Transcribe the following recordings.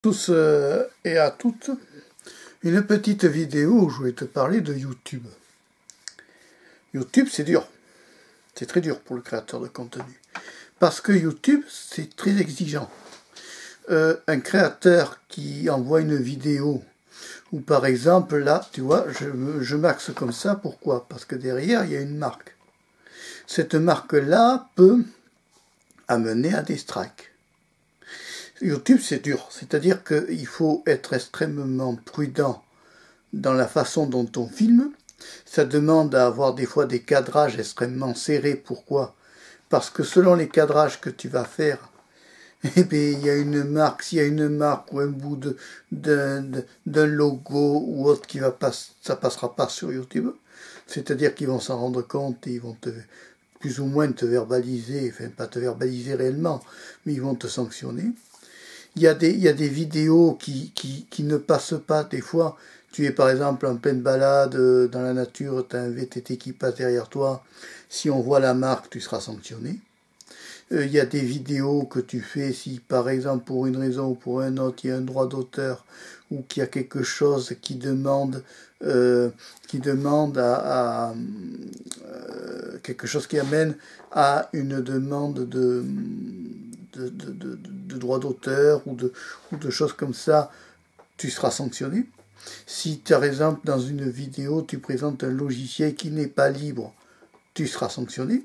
Tous et à toutes, une petite vidéo où je vais te parler de YouTube. YouTube, c'est dur. C'est très dur pour le créateur de contenu. Parce que YouTube, c'est très exigeant. Un créateur qui envoie une vidéo, ou par exemple, là, tu vois, je m'axe comme ça, pourquoi? Parce que derrière, il y a une marque. Cette marque-là peut amener à des strikes. YouTube, c'est dur. C'est-à-dire qu'il faut être extrêmement prudent dans la façon dont on filme. Ça demande à avoir des fois des cadrages extrêmement serrés. Pourquoi? Parce que selon les cadrages que tu vas faire, eh bien, il y a une marque, s'il y a une marque ou un bout d'un logo ou autre qui va pas, ça passera pas sur YouTube. C'est-à-dire qu'ils vont s'en rendre compte et ils vont plus ou moins te verbaliser, enfin pas te verbaliser réellement, mais ils vont te sanctionner. Il y a des vidéos qui ne passent pas. Des fois, tu es par exemple en pleine balade dans la nature, tu as un VTT qui passe derrière toi. Si on voit la marque, tu seras sanctionné. Il y a des vidéos que tu fais, si par exemple pour une raison ou pour un autre, il y a un droit d'auteur ou qu'il y a quelque chose qui demande quelque chose qui amène à une demande de droit d'auteur ou de choses comme ça, tu seras sanctionné. Si par exemple dans une vidéo tu présentes un logiciel qui n'est pas libre, tu seras sanctionné.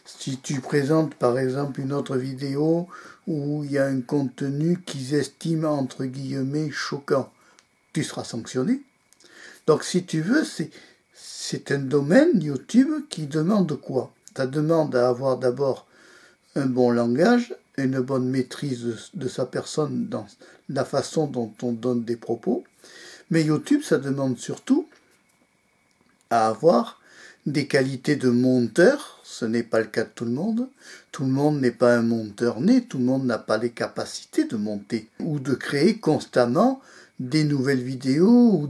Si tu présentes par exemple une autre vidéo où il y a un contenu qu'ils estiment entre guillemets choquant, tu seras sanctionné. Donc si tu veux, c'est un domaine YouTube qui demande quoi? Ça demande à avoir d'abord un bon langage, une bonne maîtrise de sa personne dans la façon dont on donne des propos. Mais YouTube, ça demande surtout à avoir des qualités de monteur. Ce n'est pas le cas de tout le monde. Tout le monde n'est pas un monteur né. Tout le monde n'a pas les capacités de monter ou de créer constamment des nouvelles vidéos ou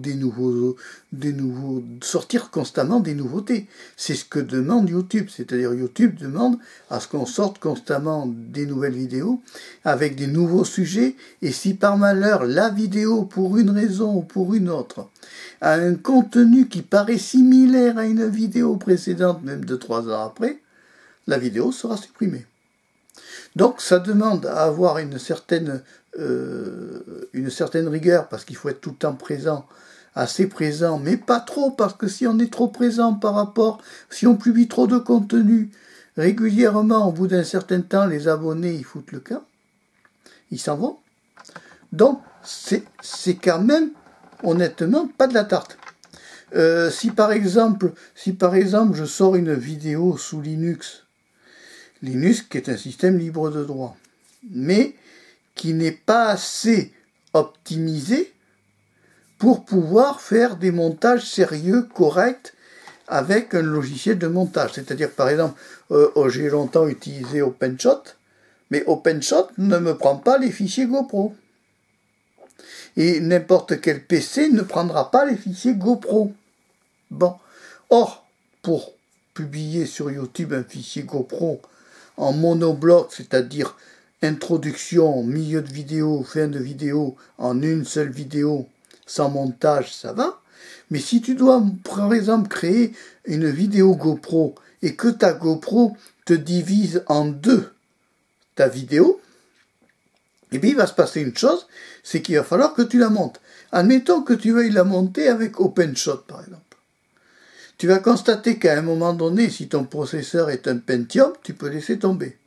sortir constamment des nouveautés. C'est ce que demande YouTube. C'est-à-dire YouTube demande à ce qu'on sorte constamment des nouvelles vidéos avec des nouveaux sujets. Et si par malheur la vidéo, pour une raison ou pour une autre, a un contenu qui paraît similaire à une vidéo précédente, même 2-3 ans après, la vidéo sera supprimée. Donc ça demande à avoir une certaine rigueur, parce qu'il faut être tout le temps présent, assez présent, mais pas trop, parce que si on est trop présent par rapport, si on publie trop de contenu régulièrement, au bout d'un certain temps, les abonnés, ils foutent le camp, ils s'en vont. Donc c'est quand même, honnêtement, pas de la tarte. Si par exemple je sors une vidéo sous Linux qui est un système libre de droit, mais qui n'est pas assez optimisé pour pouvoir faire des montages sérieux, corrects, avec un logiciel de montage. C'est-à-dire, par exemple, j'ai longtemps utilisé OpenShot, mais OpenShot ne me prend pas les fichiers GoPro. Et n'importe quel PC ne prendra pas les fichiers GoPro. Bon. Or, pour publier sur YouTube un fichier GoPro en monobloc, c'est-à-dire introduction, milieu de vidéo, fin de vidéo, en une seule vidéo, sans montage, ça va. Mais si tu dois, par exemple, créer une vidéo GoPro et que ta GoPro te divise en deux ta vidéo, eh bien, il va se passer une chose, c'est qu'il va falloir que tu la montes. Admettons que tu veuilles la monter avec OpenShot, par exemple. Tu vas constater qu'à un moment donné, si ton processeur est un Pentium, tu peux laisser tomber.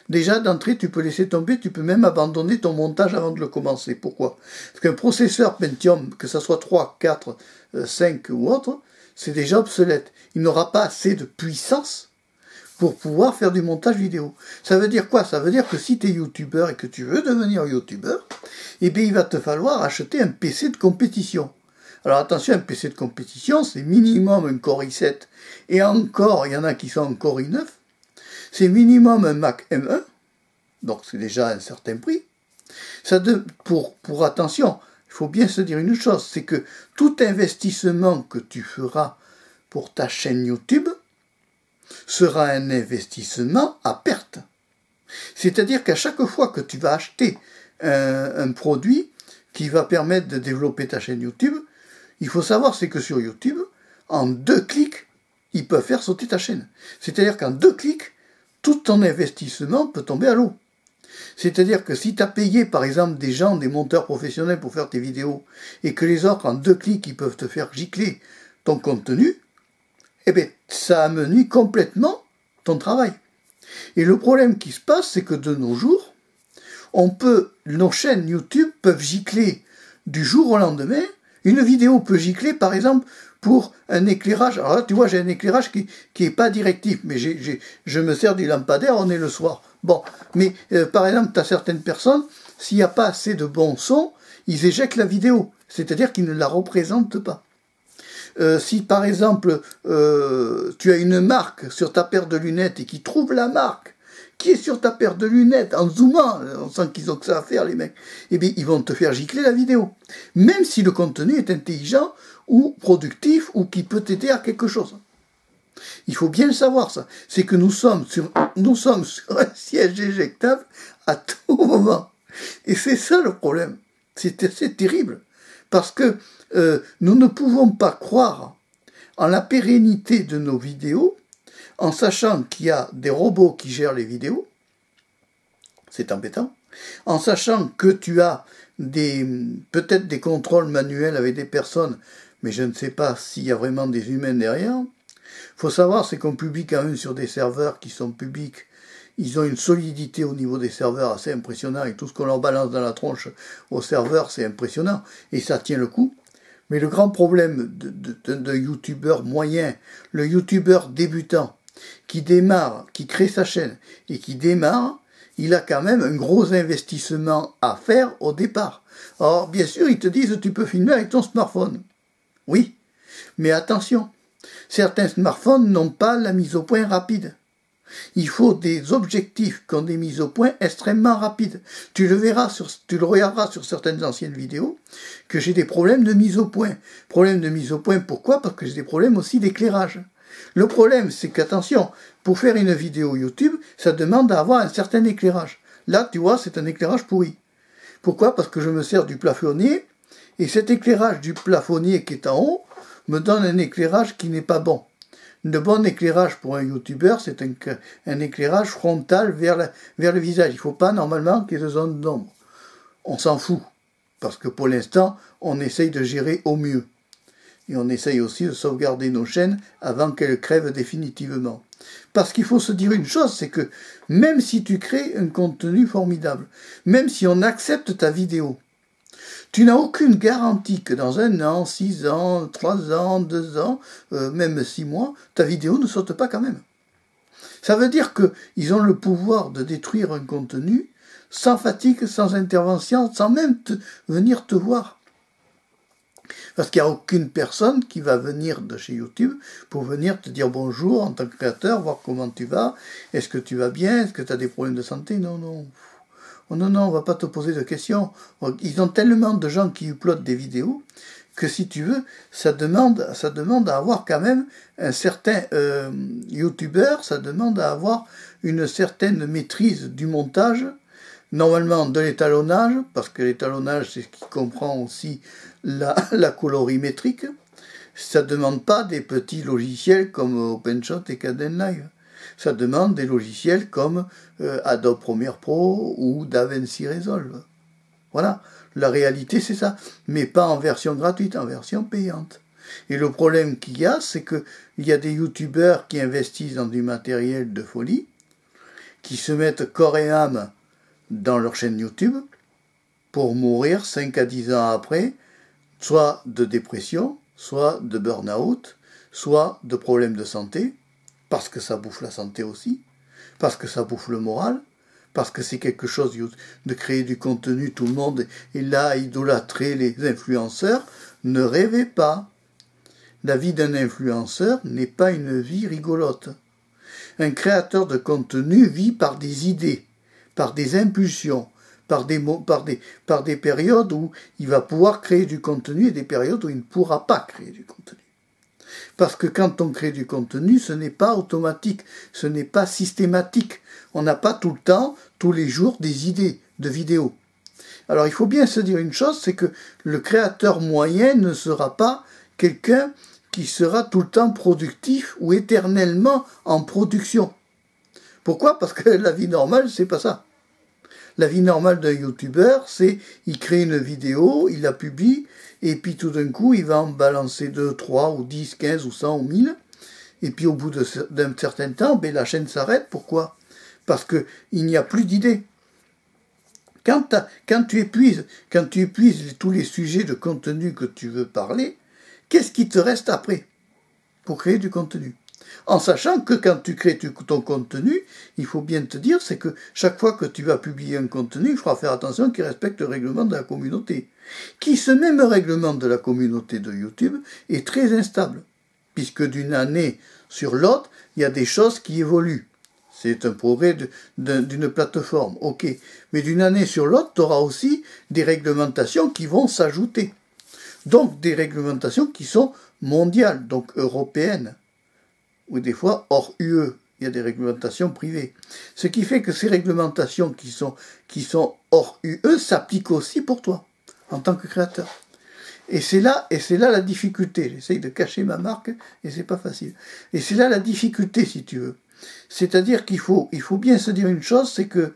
Déjà, d'entrée, tu peux laisser tomber, tu peux même abandonner ton montage avant de le commencer. Pourquoi? Parce qu'un processeur Pentium, que ce soit 3, 4, 5 ou autre, c'est déjà obsolète. Il n'aura pas assez de puissance pour pouvoir faire du montage vidéo. Ça veut dire quoi? Ça veut dire que si tu es youtubeur et que tu veux devenir youtubeur, eh bien, il va te falloir acheter un PC de compétition. Alors attention, un PC de compétition, c'est minimum un Core i7. Et encore, il y en a qui sont en Core i9. C'est minimum un Mac M1. Donc c'est déjà un certain prix. Pour attention, il faut bien se dire une chose, c'est que tout investissement que tu feras pour ta chaîne YouTube sera un investissement à perte. C'est-à-dire qu'à chaque fois que tu vas acheter un produit, qui va permettre de développer ta chaîne YouTube, il faut savoir, c'est que sur YouTube, en 2 clics, ils peuvent faire sauter ta chaîne. C'est-à-dire qu'en 2 clics, tout ton investissement peut tomber à l'eau. C'est-à-dire que si tu as payé, par exemple, des gens, des monteurs professionnels pour faire tes vidéos, et que les autres, en 2 clics, ils peuvent te faire gicler ton contenu, eh bien, ça amenuise complètement ton travail. Et le problème qui se passe, c'est que de nos jours, nos chaînes YouTube peuvent gicler du jour au lendemain. Une vidéo peut gicler, par exemple, pour un éclairage. Alors là, tu vois, j'ai un éclairage qui est pas directif, mais je me sers du lampadaire, on est le soir. Bon, mais par exemple, tu as certaines personnes, s'il n'y a pas assez de bon son, ils éjectent la vidéo, c'est-à-dire qu'ils ne la représentent pas. Si par exemple, tu as une marque sur ta paire de lunettes et qu'ils trouvent la marque qui est sur ta paire de lunettes, en zoomant, on sent qu'ils ont que ça à faire les mecs, eh bien ils vont te faire gicler la vidéo. Même si le contenu est intelligent ou productif ou qui peut t'aider à quelque chose. Il faut bien le savoir ça. C'est que nous sommes sur un siège éjectable à tout moment. Et c'est ça le problème. C'est terrible. Parce que nous ne pouvons pas croire en la pérennité de nos vidéos en sachant qu'il y a des robots qui gèrent les vidéos, c'est embêtant, en sachant que tu as peut-être des contrôles manuels avec des personnes, mais je ne sais pas s'il y a vraiment des humains derrière. Il faut savoir, c'est qu'on publie quand même sur des serveurs qui sont publics, ils ont une solidité au niveau des serveurs assez impressionnant, et tout ce qu'on leur balance dans la tronche au serveur, c'est impressionnant, et ça tient le coup. Mais le grand problème de youtubeur moyen, le youtubeur débutant, qui démarre, qui crée sa chaîne et qui démarre, il a quand même un gros investissement à faire au départ. Alors, bien sûr, ils te disent tu peux filmer avec ton smartphone. Oui, mais attention, certains smartphones n'ont pas la mise au point rapide. Il faut des objectifs qui ont des mises au point extrêmement rapides. Tu le regarderas sur certaines anciennes vidéos que j'ai des problèmes de mise au point. Problèmes de mise au point, pourquoi? Parce que j'ai des problèmes aussi d'éclairage. Le problème, c'est qu'attention, pour faire une vidéo YouTube, ça demande à avoir un certain éclairage. Là, tu vois, c'est un éclairage pourri. Pourquoi? Parce que je me sers du plafonnier, et cet éclairage du plafonnier qui est en haut me donne un éclairage qui n'est pas bon. Le bon éclairage pour un youtubeur, c'est un éclairage frontal vers le visage. Il ne faut pas normalement qu'il y ait de zone d'ombre. On s'en fout, parce que pour l'instant, on essaye de gérer au mieux. Et on essaye aussi de sauvegarder nos chaînes avant qu'elles crèvent définitivement. Parce qu'il faut se dire une chose, c'est que même si tu crées un contenu formidable, même si on accepte ta vidéo, tu n'as aucune garantie que dans 1 an, 6 ans, 3 ans, 2 ans, même 6 mois, ta vidéo ne saute pas quand même. Ça veut dire qu'ils ont le pouvoir de détruire un contenu sans fatigue, sans intervention, sans même venir te voir. Parce qu'il n'y a aucune personne qui va venir de chez YouTube pour venir te dire bonjour en tant que créateur, voir comment tu vas, est-ce que tu vas bien, est-ce que tu as des problèmes de santé, non, non. Oh non, non, on ne va pas te poser de questions. Ils ont tellement de gens qui uploadent des vidéos que si tu veux, ça demande à avoir quand même un certain youtubeur, ça demande à avoir une certaine maîtrise du montage, normalement de l'étalonnage, parce que l'étalonnage c'est ce qui comprend aussi la colorimétrique. Ça ne demande pas des petits logiciels comme OpenShot et Kdenlive. Ça demande des logiciels comme Adobe Premiere Pro ou DaVinci Resolve. Voilà, la réalité c'est ça, mais pas en version gratuite, en version payante. Et le problème qu'il y a, c'est qu'il y a des youtubeurs qui investissent dans du matériel de folie, qui se mettent corps et âme dans leur chaîne YouTube, pour mourir 5 à 10 ans après, soit de dépression, soit de burn-out, soit de problèmes de santé, parce que ça bouffe la santé aussi, parce que ça bouffe le moral, parce que c'est quelque chose de créer du contenu, tout le monde est là à idolâtrer les influenceurs. Ne rêvez pas. La vie d'un influenceur n'est pas une vie rigolote. Un créateur de contenu vit par des idées, par des impulsions, par des périodes où il va pouvoir créer du contenu et des périodes où il ne pourra pas créer du contenu. Parce que quand on crée du contenu, ce n'est pas automatique, ce n'est pas systématique. On n'a pas tout le temps, tous les jours, des idées de vidéos. Alors il faut bien se dire une chose, c'est que le créateur moyen ne sera pas quelqu'un qui sera tout le temps productif ou éternellement en production. Pourquoi? Parce que la vie normale, c'est pas ça. La vie normale d'un youtubeur, c'est il crée une vidéo, il la publie, et puis tout d'un coup, il va en balancer 2, 3, ou 10, 15, ou 100, ou 1000, et puis au bout d'un certain temps, ben, la chaîne s'arrête. Pourquoi? Parce qu'il n'y a plus d'idées. Quand tu épuises tous les sujets de contenu que tu veux parler, qu'est-ce qui te reste après pour créer du contenu? En sachant que quand tu crées ton contenu, il faut bien te dire, c'est que chaque fois que tu vas publier un contenu, il faudra faire attention qu'il respecte le règlement de la communauté. Qui ce même règlement de la communauté de YouTube est très instable, puisque d'une année sur l'autre, il y a des choses qui évoluent. C'est un progrès d'une plateforme, ok. Mais d'une année sur l'autre, tu auras aussi des réglementations qui vont s'ajouter. Donc des réglementations qui sont mondiales, donc européennes, ou des fois hors UE. Il y a des réglementations privées. Ce qui fait que ces réglementations qui sont hors UE s'appliquent aussi pour toi, en tant que créateur. Et c'est là la difficulté. J'essaye de cacher ma marque et c'est pas facile. Et c'est là la difficulté, si tu veux. C'est-à-dire qu'il faut bien se dire une chose, c'est que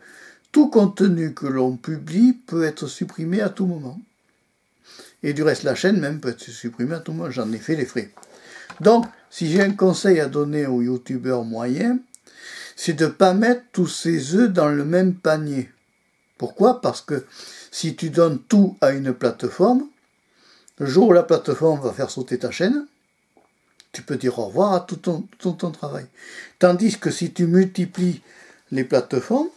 tout contenu que l'on publie peut être supprimé à tout moment. Et du reste, la chaîne même peut être supprimée à tout moment. J'en ai fait les frais. Donc, si j'ai un conseil à donner aux youtubeurs moyens, c'est de ne pas mettre tous ses œufs dans le même panier. Pourquoi? Parce que si tu donnes tout à une plateforme, le jour où la plateforme va faire sauter ta chaîne, tu peux dire au revoir à tout ton travail. Tandis que si tu multiplies les plateformes,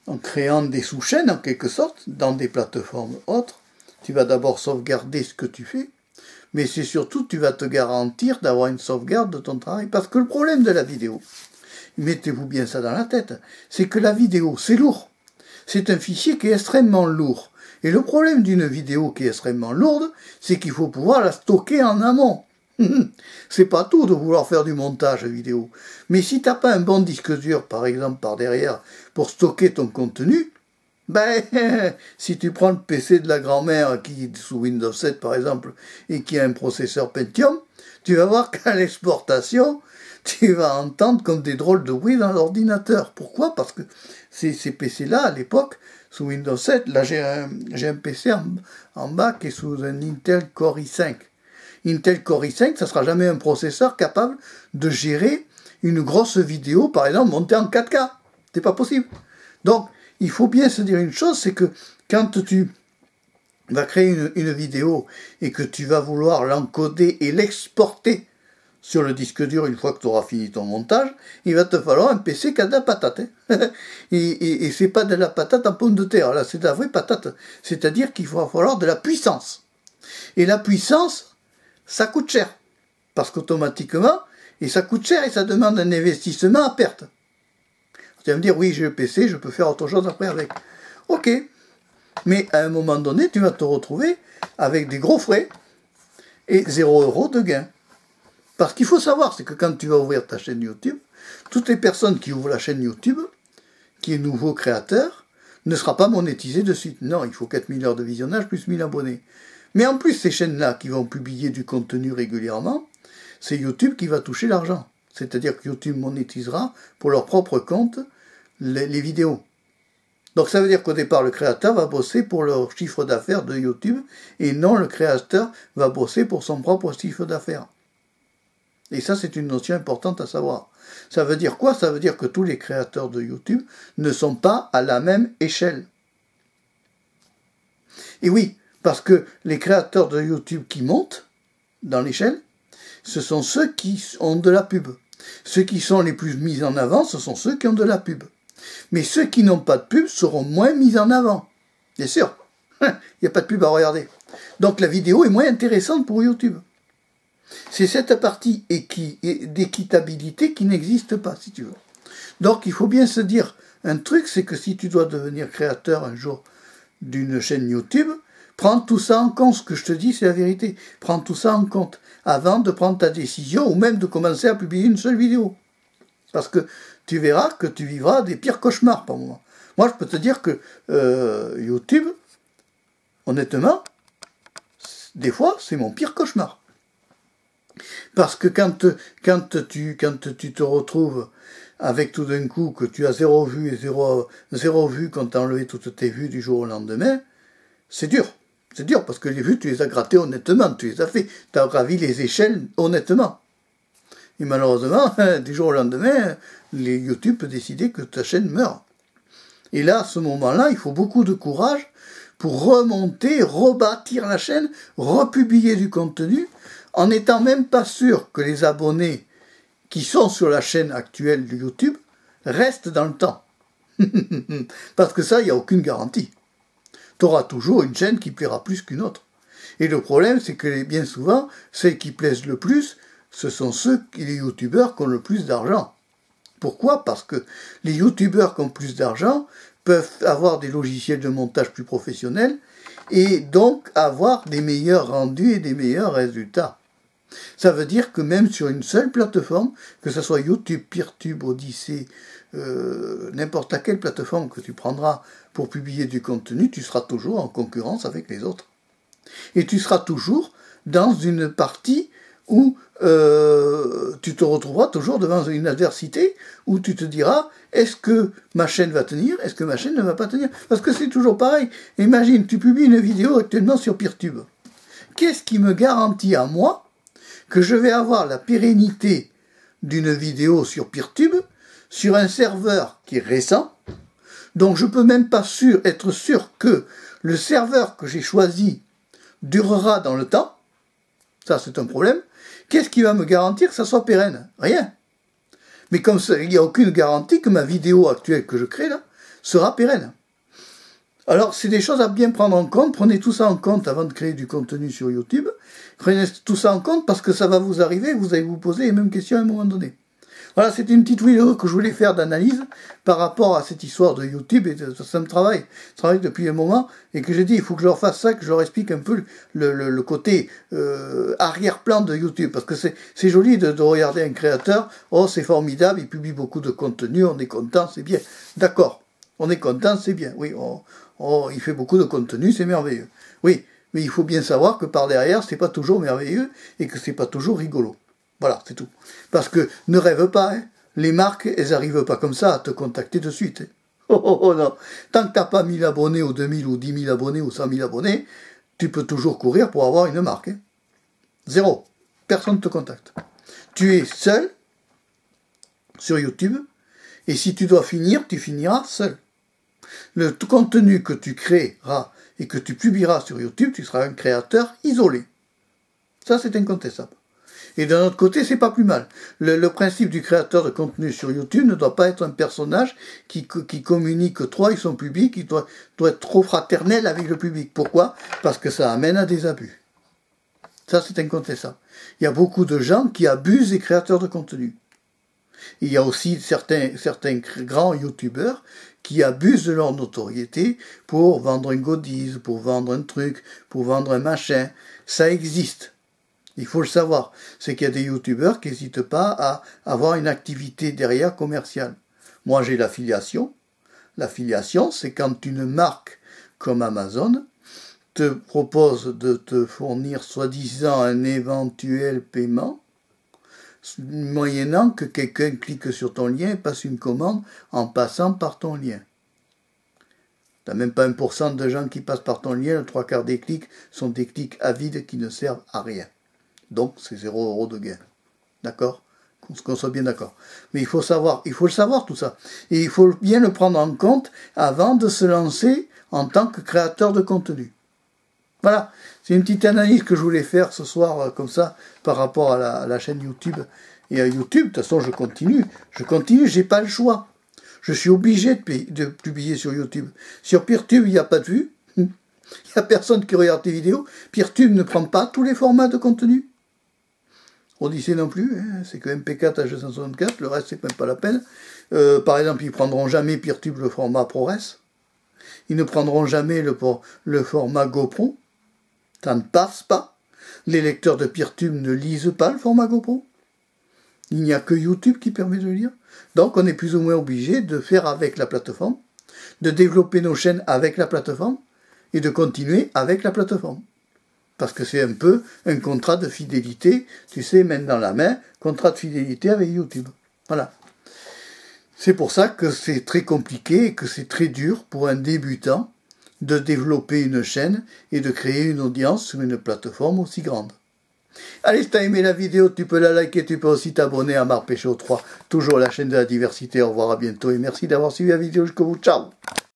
en créant des sous-chaînes en quelque sorte, dans des plateformes autres, tu vas d'abord sauvegarder ce que tu fais, mais c'est surtout tu vas te garantir d'avoir une sauvegarde de ton travail. Parce que le problème de la vidéo, mettez-vous bien ça dans la tête, c'est que la vidéo, c'est lourd. C'est un fichier qui est extrêmement lourd. Et le problème d'une vidéo qui est extrêmement lourde, c'est qu'il faut pouvoir la stocker en amont. C'est pas tout de vouloir faire du montage vidéo. Mais si t'as pas un bon disque dur, par exemple, par derrière, pour stocker ton contenu, ben, si tu prends le PC de la grand-mère qui est sous Windows 7, par exemple, et qui a un processeur Pentium, tu vas voir qu'à l'exportation, tu vas entendre comme des drôles de bruit dans l'ordinateur. Pourquoi? Parce que ces PC-là, à l'époque, sous Windows 7, là j'ai un PC en bas qui est sous un Intel Core i5. Intel Core i5, ça ne sera jamais un processeur capable de gérer une grosse vidéo, par exemple, montée en 4K. C'est pas possible. Donc, il faut bien se dire une chose, c'est que quand tu vas créer une vidéo et que tu vas vouloir l'encoder et l'exporter sur le disque dur une fois que tu auras fini ton montage, il va te falloir un PC qui a de la patate. Hein. Et c'est pas de la patate en pomme de terre, là c'est de la vraie patate. C'est-à-dire qu'il va falloir de la puissance. Et la puissance, ça coûte cher. Parce qu'automatiquement, et ça coûte cher et ça demande un investissement à perte. Tu vas me dire, oui, j'ai le PC, je peux faire autre chose après avec. Ok. Mais à un moment donné, tu vas te retrouver avec des gros frais et 0 € de gain. Parce qu'il faut savoir, c'est que quand tu vas ouvrir ta chaîne YouTube, toutes les personnes qui ouvrent la chaîne YouTube, qui est nouveau créateur, ne sera pas monétisé de suite. Non, il faut 4000 heures de visionnage plus 1000 abonnés. Mais en plus, ces chaînes-là qui vont publier du contenu régulièrement, c'est YouTube qui va toucher l'argent. C'est-à-dire que YouTube monétisera pour leur propre compte les vidéos. Donc ça veut dire qu'au départ, le créateur va bosser pour le chiffre d'affaires de YouTube et non le créateur va bosser pour son propre chiffre d'affaires. Et ça, c'est une notion importante à savoir. Ça veut dire quoi? Ça veut dire que tous les créateurs de YouTube ne sont pas à la même échelle. Et oui, parce que les créateurs de YouTube qui montent dans l'échelle, ce sont ceux qui ont de la pub. Ceux qui sont les plus mis en avant, ce sont ceux qui ont de la pub. Mais ceux qui n'ont pas de pub seront moins mis en avant. Bien sûr, il n'y a pas de pub à regarder. Donc la vidéo est moins intéressante pour YouTube. C'est cette partie d'équitabilité qui n'existe pas, si tu veux. Donc il faut bien se dire un truc, c'est que si tu dois devenir créateur un jour d'une chaîne YouTube, prends tout ça en compte. Ce que je te dis, c'est la vérité. Prends tout ça en compte avant de prendre ta décision ou même de commencer à publier une seule vidéo. Parce que tu verras que tu vivras des pires cauchemars par moment. Moi, je peux te dire que YouTube, honnêtement, des fois, c'est mon pire cauchemar. Parce que quand tu te retrouves avec tout d'un coup que tu as 0 vue et 0 vue quand tu as enlevé toutes tes vues du jour au lendemain, c'est dur. C'est dur parce que les vues, tu les as grattées honnêtement, tu les as fait. Tu as gravi les échelles honnêtement. Et malheureusement, du jour au lendemain, les YouTube peut décider que ta chaîne meurt. Et là, à ce moment-là, il faut beaucoup de courage pour remonter, rebâtir la chaîne, republier du contenu, en n'étant même pas sûr que les abonnés qui sont sur la chaîne actuelle de YouTube restent dans le temps. Parce que ça, il n'y a aucune garantie. Tu auras toujours une chaîne qui plaira plus qu'une autre. Et le problème, c'est que bien souvent, celles qui plaisent le plus, ce sont les youtubeurs qui ont le plus d'argent. Pourquoi? Parce que les youtubeurs qui ont plus d'argent peuvent avoir des logiciels de montage plus professionnels et donc avoir des meilleurs rendus et des meilleurs résultats. Ça veut dire que même sur une seule plateforme, que ce soit YouTube, Peertube, Odyssey, n'importe laquelle plateforme que tu prendras pour publier du contenu, tu seras toujours en concurrence avec les autres. Et tu seras toujours dans une partie où tu te retrouveras toujours devant une adversité où tu te diras, est-ce que ma chaîne va tenir, est-ce que ma chaîne ne va pas tenir? Parce que c'est toujours pareil. Imagine, tu publies une vidéo actuellement sur Peertube. Qu'est-ce qui me garantit à moi que je vais avoir la pérennité d'une vidéo sur Peertube sur un serveur qui est récent, donc je peux même pas être sûr que le serveur que j'ai choisi durera dans le temps? Ça, c'est un problème. Qu'est-ce qui va me garantir que ça soit pérenne? Rien. Mais comme ça, il n'y a aucune garantie que ma vidéo actuelle que je crée là sera pérenne. Alors, c'est des choses à bien prendre en compte. Prenez tout ça en compte avant de créer du contenu sur YouTube. Prenez tout ça en compte parce que ça va vous arriver, vous allez vous poser les mêmes questions à un moment donné. Voilà, c'était une petite vidéo que je voulais faire d'analyse par rapport à cette histoire de YouTube, et ça me travaille. Je travaille depuis un moment, et que j'ai dit, il faut que je leur fasse ça, que je leur explique un peu le côté arrière-plan de YouTube, parce que c'est joli de regarder un créateur, oh c'est formidable, il publie beaucoup de contenu, on est content, c'est bien. D'accord, on est content, c'est bien, oui, il fait beaucoup de contenu, c'est merveilleux. Oui, mais il faut bien savoir que par derrière, c'est pas toujours merveilleux, et que c'est pas toujours rigolo. Voilà, c'est tout. Parce que ne rêve pas, hein. Les marques, elles n'arrivent pas comme ça à te contacter de suite. Hein. Oh non. Tant que tu n'as pas 1000 abonnés ou 2000 ou 10 000 abonnés ou 100 000 abonnés, tu peux toujours courir pour avoir une marque. Hein. Zéro. Personne ne te contacte. Tu es seul sur YouTube et si tu dois finir, tu finiras seul. Le contenu que tu créeras et que tu publieras sur YouTube, tu seras un créateur isolé. Ça, c'est incontestable. Et d'un autre côté, c'est pas plus mal. Le principe du créateur de contenu sur YouTube ne doit pas être un personnage qui communique trop avec son public, qui doit être trop fraternel avec le public. Pourquoi? Parce que ça amène à des abus. Ça, c'est incontestable. Il y a beaucoup de gens qui abusent des créateurs de contenu. Il y a aussi certains grands youtubeurs qui abusent de leur notoriété pour vendre une godise, pour vendre un truc, pour vendre un machin. Ça existe. Il faut le savoir, c'est qu'il y a des youtubeurs qui n'hésitent pas à avoir une activité derrière commerciale. Moi, j'ai l'affiliation. L'affiliation, c'est quand une marque comme Amazon te propose de te fournir soi-disant un éventuel paiement, moyennant que quelqu'un clique sur ton lien et passe une commande en passant par ton lien. Tu n'as même pas 1% de gens qui passent par ton lien, le 3/4 des clics sont des clics avides qui ne servent à rien. Donc, c'est 0 € de gain. D'accord? Qu'on soit bien d'accord. Mais il faut le savoir tout ça. Et il faut bien le prendre en compte avant de se lancer en tant que créateur de contenu. Voilà. C'est une petite analyse que je voulais faire ce soir, comme ça, par rapport à la chaîne YouTube. Et à YouTube, de toute façon, je continue, j'ai pas le choix. Je suis obligé de publier sur YouTube. Sur Peertube, il n'y a pas de vue. Il n'y a personne qui regarde tes vidéos. Peertube ne prend pas tous les formats de contenu. Odyssey non plus, hein, c'est que MP4 H264, le reste c'est même pas la peine. Par exemple, ils prendront jamais Peertube le format ProRes. Ils ne prendront jamais le format GoPro. Ça ne passe pas. Les lecteurs de Peertube ne lisent pas le format GoPro. Il n'y a que YouTube qui permet de le lire. Donc on est plus ou moins obligé de faire avec la plateforme, de développer nos chaînes avec la plateforme, et de continuer avec la plateforme. Parce que c'est un peu un contrat de fidélité, tu sais, main dans la main, contrat de fidélité avec YouTube. Voilà. C'est pour ça que c'est très compliqué et que c'est très dur pour un débutant de développer une chaîne et de créer une audience sur une plateforme aussi grande. Allez, si tu as aimé la vidéo, tu peux la liker, tu peux aussi t'abonner à Marc Péchaud 3, toujours la chaîne de la diversité. Au revoir, à bientôt et merci d'avoir suivi la vidéo jusqu'au bout. Ciao!